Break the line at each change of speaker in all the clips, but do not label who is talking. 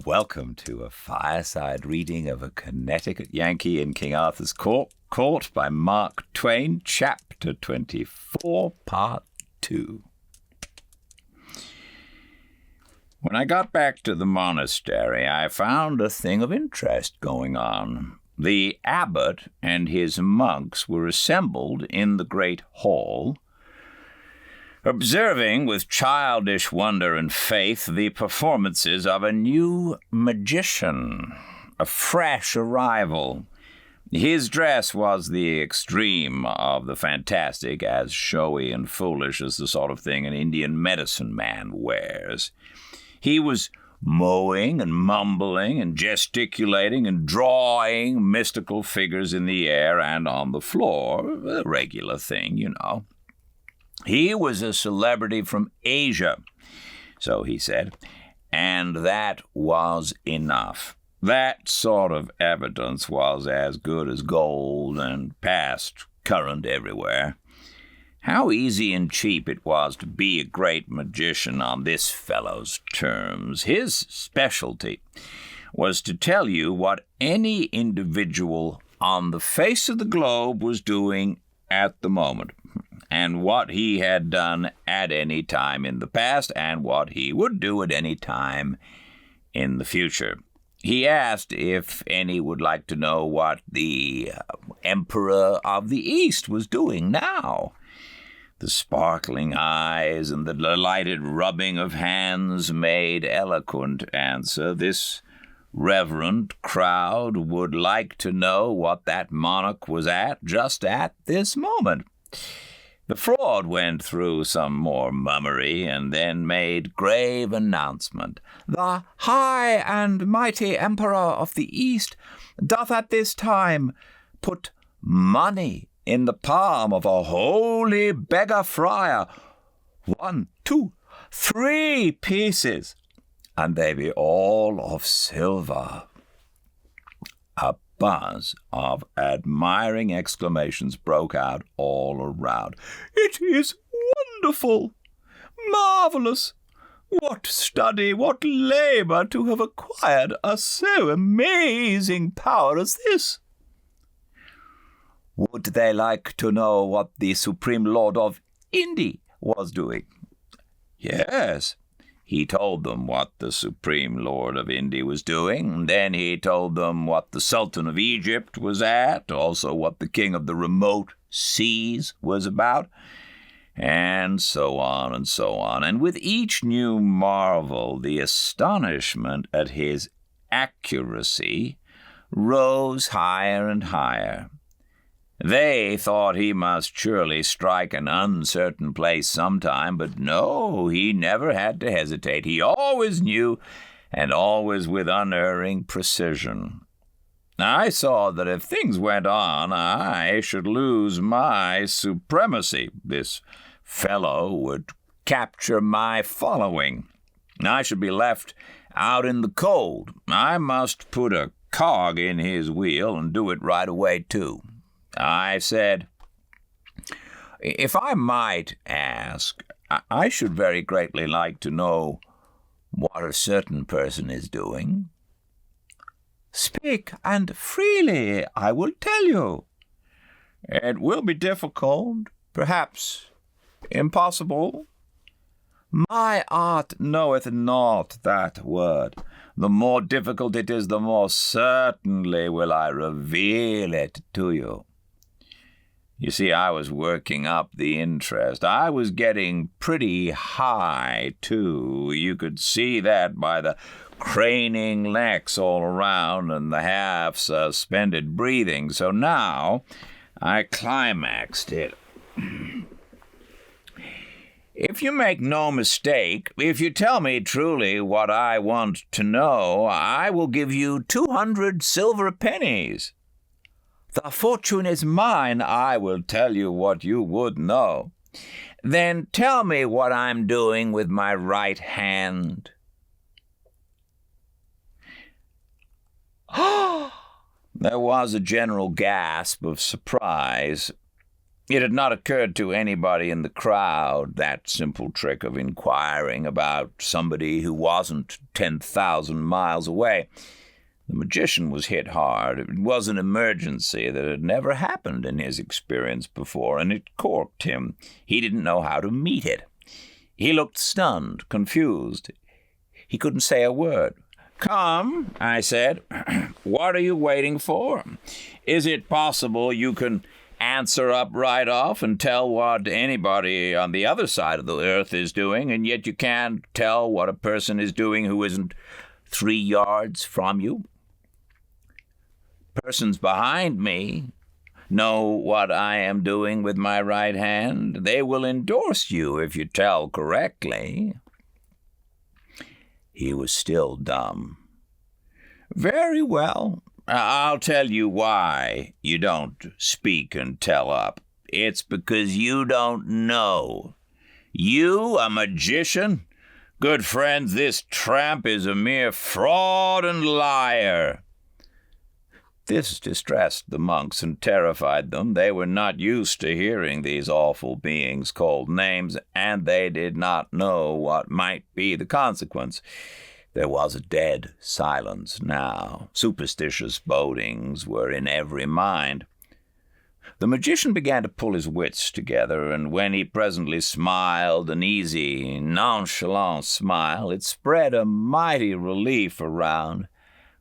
Welcome to a fireside reading of A Connecticut Yankee in King Arthur's Court by Mark Twain, Chapter 24, Part 2. When I got back to the monastery, I found a thing of interest going on. The abbot and his monks were assembled in the great hall, observing with childish wonder and faith the performances of a new magician, a fresh arrival. His dress was the extreme of the fantastic, as showy and foolish as the sort of thing an Indian medicine man wears. He was mowing and mumbling and gesticulating and drawing mystical figures in the air and on the floor, a regular thing, you know. He was a celebrity from Asia, so he said, and that was enough. That sort of evidence was as good as gold and passed current everywhere. How easy and cheap it was to be a great magician on this fellow's terms. His specialty was to tell you what any individual on the face of the globe was doing at the moment, and what he had done at any time in the past, and what he would do at any time in the future. He asked if any would like to know what the Emperor of the East was doing now. The sparkling eyes and the delighted rubbing of hands made eloquent answer. This reverent crowd would like to know what that monarch was at just at this moment. The fraud went through some more mummery and then made grave announcement. "The high and mighty Emperor of the East doth at this time put money in the palm of a holy beggar friar. 1, 2, 3 pieces, and they be all of silver." A buzz of admiring exclamations broke out all around. "It is wonderful! Marvelous! What study, what labor to have acquired a so amazing power as this!" Would they like to know what the Supreme Lord of India was doing? Yes. He told them what the Supreme Lord of India was doing. Then he told them what the Sultan of Egypt was at, also what the King of the remote seas was about, and so on and so on. And with each new marvel, the astonishment at his accuracy rose higher and higher. They thought he must surely strike an uncertain place sometime, but no, he never had to hesitate. He always knew, and always with unerring precision. I saw that if things went on, I should lose my supremacy. This fellow would capture my following. I should be left out in the cold. I must put a cog in his wheel and do it right away, too. I said, "If I might ask, I should very greatly like to know what a certain person is doing." "Speak, and freely I will tell you." "It will be difficult, perhaps impossible." "My art knoweth not that word. The more difficult it is, the more certainly will I reveal it to you." You see, I was working up the interest. I was getting pretty high, too. You could see that by the craning necks all around and the half-suspended breathing. So now I climaxed it. "If you make no mistake, if you tell me truly what I want to know, I will give you 200 silver pennies." "The fortune is mine. I will tell you what you would know." "Then tell me what I'm doing with my right hand." There was a general gasp of surprise. It had not occurred to anybody in the crowd, that simple trick of inquiring about somebody who wasn't 10,000 miles away. The magician was hit hard. It was an emergency that had never happened in his experience before, and it corked him. He didn't know how to meet it. He looked stunned, confused. He couldn't say a word. "Come," I said. "What are you waiting for? Is it possible you can answer up right off and tell what anybody on the other side of the earth is doing, and yet you can't tell what a person is doing who isn't 3 yards from you? Persons behind me know what I am doing with my right hand. They will endorse you if you tell correctly." He was still dumb. "Very well. I'll tell you why you don't speak and tell up. It's because you don't know. You, a magician? Good friends, this tramp is a mere fraud and liar." This distressed the monks and terrified them. They were not used to hearing these awful beings called names, and they did not know what might be the consequence. There was a dead silence now. Superstitious bodings were in every mind. The magician began to pull his wits together, and when he presently smiled, an easy, nonchalant smile, it spread a mighty relief around,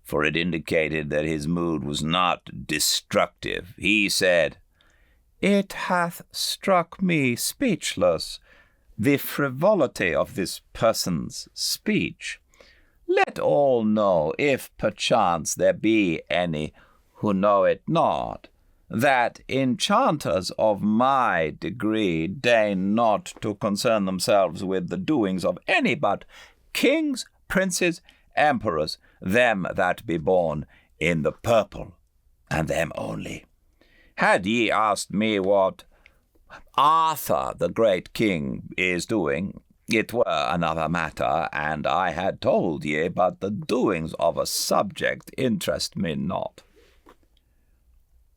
for it indicated that his mood was not destructive. He said, "It hath struck me speechless, the frivolity of this person's speech. Let all know, if perchance there be any who know it not, that enchanters of my degree deign not to concern themselves with the doings of any but kings, princes, emperors, them that be born in the purple, and them only. Had ye asked me what Arthur, the great king, is doing, it were another matter, and I had told ye, but the doings of a subject interest me not."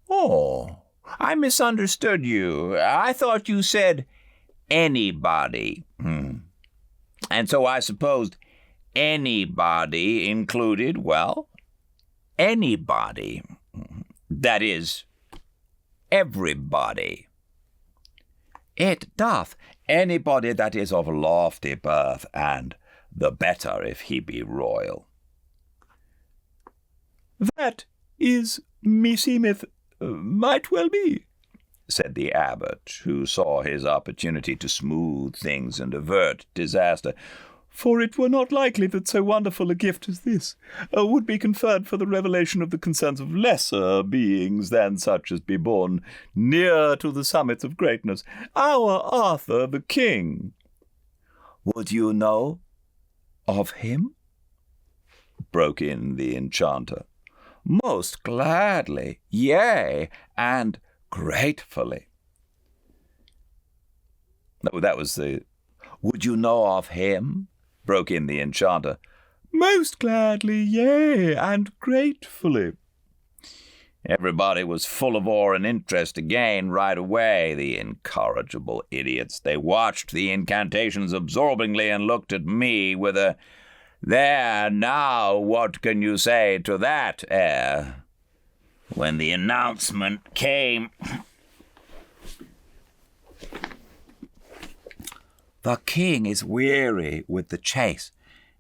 "Oh, I misunderstood you. I thought you said anybody. And so I supposed anybody included, well, anybody. That is, everybody. It doth anybody that is of lofty birth, and the better if he be royal." "That is, meseemeth, might well be," said the abbot, who saw his opportunity to smooth things and avert disaster. "For it were not likely that so wonderful a gift as this would be conferred for the revelation of the concerns of lesser beings than such as be born near to the summits of greatness. Our Arthur the king." "Would you know of him?" broke in the enchanter. "Most gladly, yea, and gratefully." No, that was the "Would you know of him?" broke in the enchanter. "Most gladly, yea, and gratefully." Everybody was full of awe and interest again right away, the incorrigible idiots. They watched the incantations absorbingly and looked at me with a "There, now, what can you say to that?" air. When the announcement came, "The king is weary with the chase,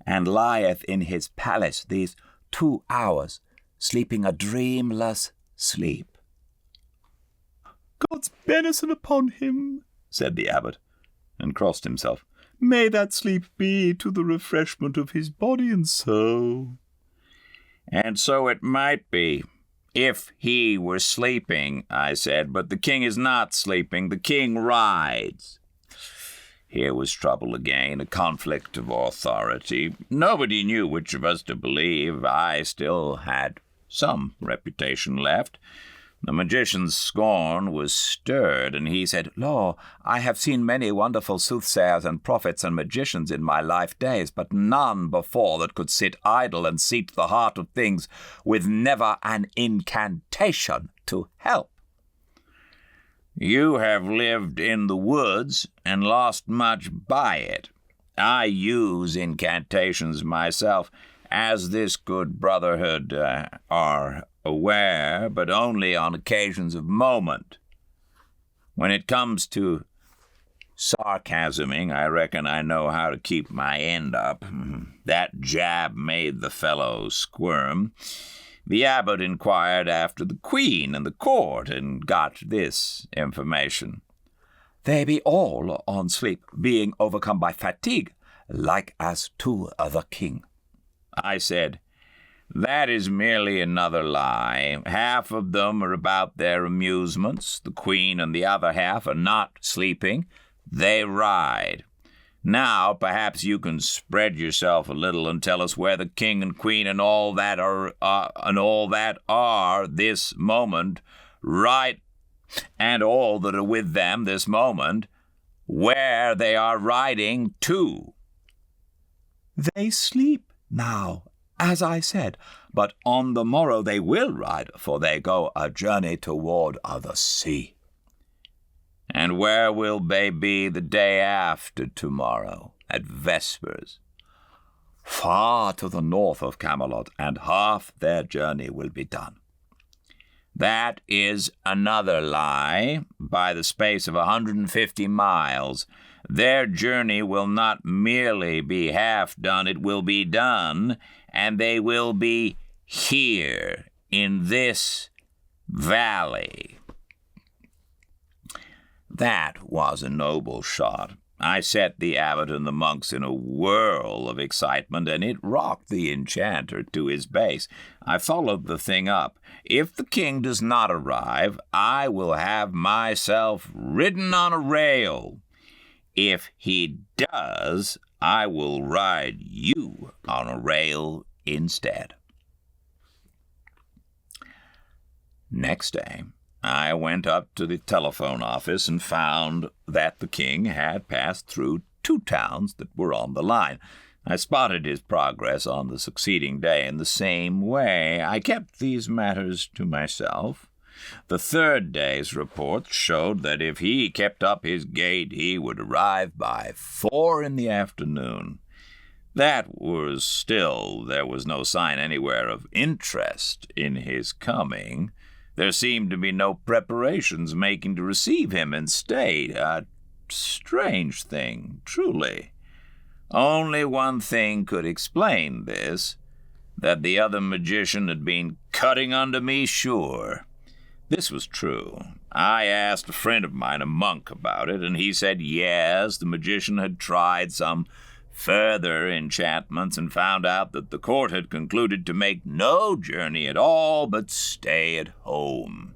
and lieth in his palace these 2 hours, sleeping a dreamless sleep." "God's benison upon him," said the abbot, and crossed himself. "May that sleep be to the refreshment of his body and soul." "And so it might be, if he were sleeping," I said, "but the king is not sleeping. The king rides." Here was trouble again, a conflict of authority. Nobody knew which of us to believe. I still had some reputation left. The magician's scorn was stirred, and he said, "Lo, I have seen many wonderful soothsayers and prophets and magicians in my life days, but none before that could sit idle and see to the heart of things with never an incantation to help." You have lived in the woods and lost much by it. I use incantations myself, as this good brotherhood are aware, but only on occasions of moment. When it comes to sarcasming, I reckon I know how to keep my end up. That jab made the fellow squirm. The abbot inquired after the queen and the court, and got this information. They be all on sleep, being overcome by fatigue, like as to the king. I said, that is merely another lie. Half of them are about their amusements. The queen and the other half are not sleeping. They ride. Now, perhaps you can spread yourself a little and tell us where the king and queen and all that are this moment, right, and all that are with them this moment, where they are riding to. They sleep now, as I said, but on the morrow they will ride, for they go a journey toward the sea. And where will they be the day after tomorrow, at vespers? Far to the north of Camelot, and half their journey will be done. That is another lie. By the space of 150 miles, their journey will not merely be half done, it will be done, and they will be here, in this valley. That was a noble shot. I set the abbot and the monks in a whirl of excitement, and it rocked the enchanter to his base. I followed the thing up. If the king does not arrive, I will have myself ridden on a rail. If he does, I will ride you on a rail instead. Next day, I went up to the telephone office and found that the king had passed through 2 towns that were on the line. I spotted his progress on the succeeding day in the same way. I kept these matters to myself. The 3rd day's report showed that if he kept up his gait, he would arrive by 4 in the afternoon. There was no sign anywhere of interest in his coming. There seemed to be no preparations making to receive him in state. A strange thing, truly. Only one thing could explain this, that the other magician had been cutting under me sure. This was true. I asked a friend of mine, a monk, about it, and he said yes, the magician had tried some further enchantments and found out that the court had concluded to make no journey at all, but stay at home.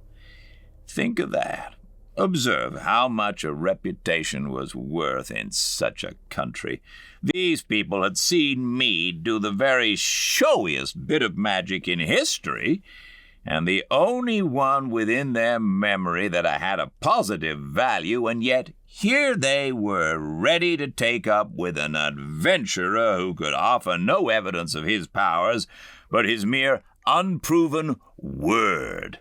Think of that. Observe how much a reputation was worth in such a country. These people had seen me do the very showiest bit of magic in history, and the only one within their memory that I had a positive value, and yet here they were, ready to take up with an adventurer who could offer no evidence of his powers but his mere unproven word.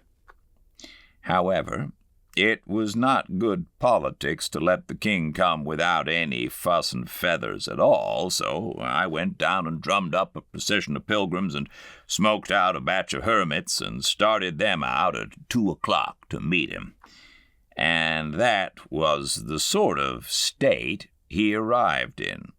However, it was not good politics to let the king come without any fuss and feathers at all, so I went down and drummed up a procession of pilgrims and smoked out a batch of hermits and started them out at 2 o'clock to meet him. And that was the sort of state he arrived in.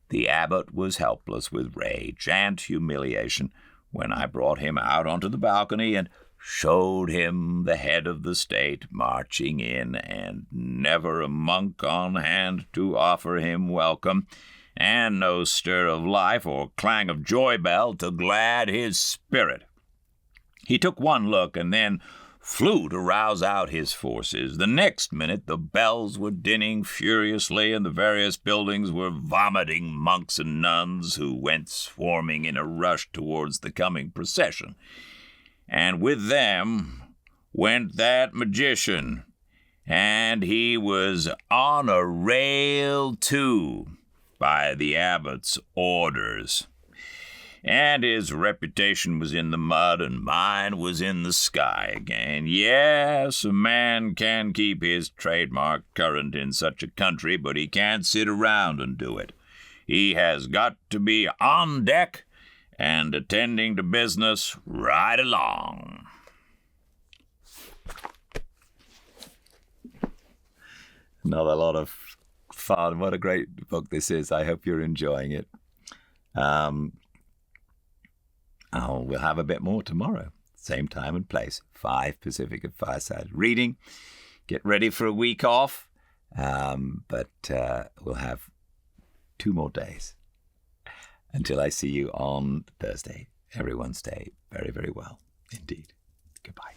The abbot was helpless with rage and humiliation when I brought him out onto the balcony and showed him the head of the state marching in, and never a monk on hand to offer him welcome, and no stir of life or clang of joy bell to glad his spirit. He took one look and then flew to rouse out his forces. The next minute the bells were dinning furiously, and the various buildings were vomiting monks and nuns who went swarming in a rush towards the coming procession. And with them went that magician, and he was on a rail too, by the abbot's orders. and his reputation was in the mud, and mine was in the sky again. Yes, a man can keep his trademark current in such a country, but he can't sit around and do it. He has got to be on deck and attending to business right along. Another lot of fun. What a great book this is. I hope you're enjoying it. We'll have a bit more tomorrow. Same time and place. 5 Pacific at Fireside Reading. Get ready for a week off. But we'll have 2 more days until I see you on Thursday. Everyone stay very, very well indeed. Goodbye.